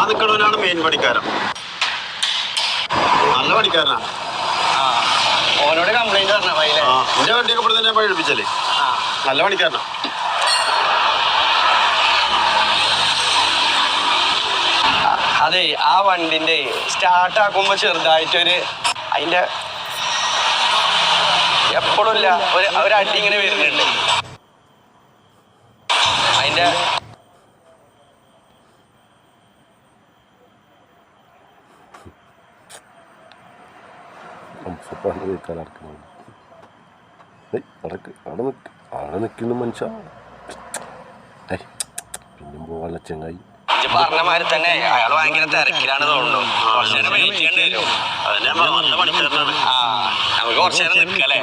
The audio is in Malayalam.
നിൽക്കണവനാണ് മെയിൻ പണിക്കാരൻ. നല്ല പണിക്കാരനാ. ഓനോട് കംപ്ലൈന്റ് പറഞ്ഞ എന്റെ വണ്ടിയൊക്കെ ഇവിടെ തന്നെ പഴിപ്പിച്ചല്ലേ. നല്ല പണിക്കാരനാ. അതെ, ആ വണ്ടിന്റെ സ്റ്റാർട്ട് ആക്കുമ്പോ ചെറുതായിട്ടൊരു അതിന്റെ എപ്പോഴും ഇല്ല ഒരു അടി ഇങ്ങനെ വരുന്നുണ്ട്. അതിന്റെ അവിടെ നിൽക്കുന്നു മനുഷ്യ. പിന്നും പോകാനുള്ള ചെങ്ങായി പറഞ്ഞ മാതിരി തന്നെ അയാൾ ഭയങ്കര തിരക്കിലാണ് തോന്നുന്നു. കുറച്ചു നേരം വെയിറ്റ് ചെയ്യേണ്ടി വരും. നല്ല പണിക്കാരനാണ്. നമുക്ക് കുറച്ചു നേരം നിൽക്കല്ലേ.